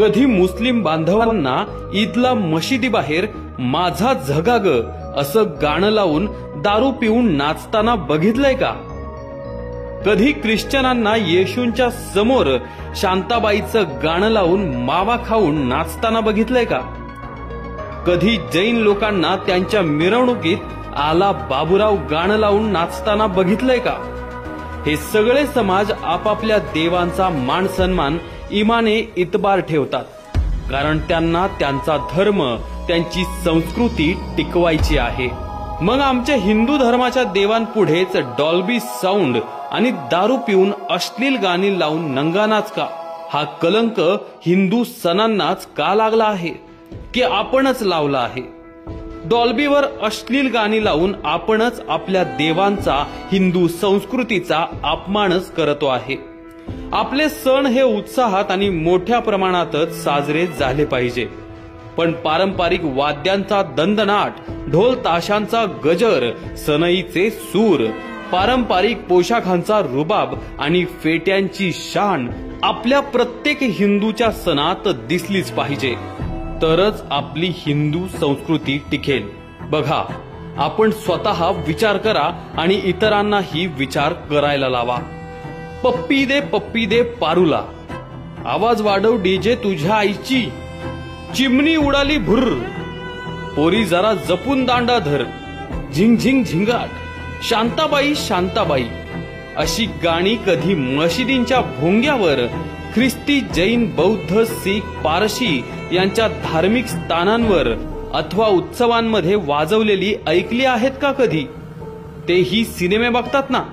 कधी मुस्लिम बांधवांना ईदला मशिदीबाहेर माझा झगा ग असं गाणं लावून दारू पिऊन नाचताना बघितलंय का? कधी ख्रिश्चनांना येशूंच्या समोर शांताबाईचं गाणं लावून मावा खाऊन नाचताना बघितलंय का? कधी जैन लोकांना त्यांच्या मिरवणुकीत आला बाबूराव गाणं लावून नाचताना बघितलंय का? हे सगळे समाज आपापल्या देवांचा मान सन्मान इमाने इतबार ठेवतात, कारण त्यांना त्यांचा धर्म, त्यांची संस्कृती टिकवायची आहे। मग आमच्या हिंदू धर्माच्या देवांपुढेच डॉल्बी साऊंड आणि दारू पिऊन अश्लील गाणी लावून नंगानाच का? हा कलंक हिंदू सणांनाच का लागला आहे की आपणच लावला आहे? डॉल्बीवर अश्लील गाणी लावून आपणच आपल्या देवांचा, हिंदू संस्कृतीचा अपमानच करतो आहे। आपले सण हे उत्साहात आणि मोठ्या प्रमाणातच साजरे झाले पाहिजे, पण पारंपरिक वाद्यांचा दणदणाट, ढोल ताशांचा गजर, सनईचे सूर, पारंपरिक पोशाखांचा रुबाब आणि फेट्यांची शान आपल्या प्रत्येक हिंदूच्या सणात दिसलीच पाहिजे, तरच आपली हिंदू संस्कृती टिकेल। बघा, आपण स्वतः विचार करा आणि इतरांनाही विचार करायला लावा। पप्पी दे पारूला, आवाज वाढव डीजे तुझ्या आईची, चिमणी उडाली भुर्र, पोरी जरा जपून दांडा धर, झिंग झिंग झिंगाट, शांताबाई शांताबाई अशी गाणी कधी मशिदींच्या भोंग्यावर, ख्रिस्ती, जैन, बौद्ध, सीख, पारशी यांच्या धार्मिक स्थानांवर अथवा उत्सवांमध्ये वाजवलेली ऐकली आहेत का कधी? तेही सिनेमे बघतात ना,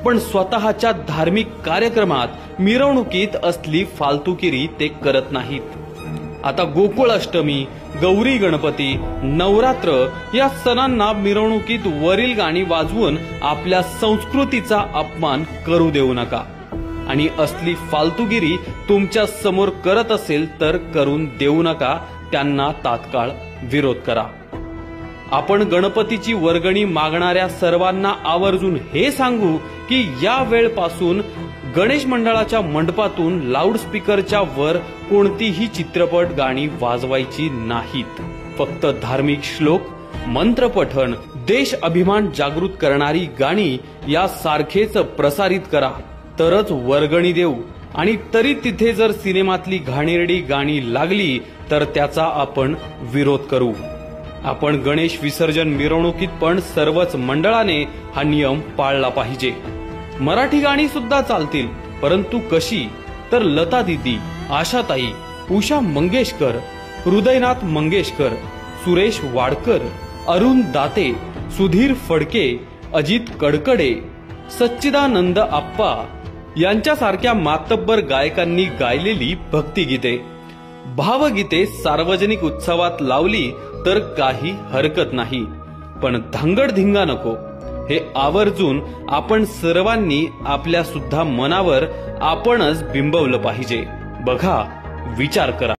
पण स्वतःच्या धार्मिक कार्यक्रमात, मिरवणुकीत असली फालतुगिरी ते करत नाहीत। आता गोकुळाष्टमी, गौरी गणपती, नवरात्र या सणांना मिरवणुकीत वरील गाणी वाजवून आपल्या संस्कृतीचा अपमान करू देऊ नका, आणि असली फालतुगिरी तुमच्या समोर करत असेल तर करून देऊ नका, त्यांना तात्काळ विरोध करा। आपण गणपतीची वर्गणी मागणाऱ्या सर्वांना आवर्जून हे सांगू की या वेळपासून गणेश मंडळाच्या मंडपातून लाऊडस्पीकरच्या वर कोणतीही चित्रपट गाणी वाजवायची नाहीत। फक्त धार्मिक श्लोक, मंत्रपठण, देश अभिमान जागृत करणारी गाणी यासारखेच प्रसारित करा, तरच वर्गणी देऊ। आणि तरी तिथे जर सिनेमातली घाणेरडी गाणी लागली तर त्याचा आपण विरोध करू। आपण गणेश विसर्जन मिरवणुकीत पण सर्वच मंडळाने हा नियम पाळला पाहिजे। मराठी गाणी सुद्धा चालतील, परंतु कशी? तर लता दीदी, आशाताई, उषा मंगेशकर, हृदयनाथ मंगेशकर, सुरेश वाडकर, अरुण दाते, सुधीर फडके, अजित कडकडे, सच्चिदानंद आप्पा यांच्यासारख्या मातब्बर गायकांनी गायलेली भक्तिगीते, भावगीते सार्वजनिक उत्सवात लावली तर काही हरकत नाही, पण धांगडधिंगा नको। हे आवर्जून आपण सर्वांनी आपल्या सुद्धा मनावर आपणच बिंबवलं पाहिजे। बघा, विचार करा।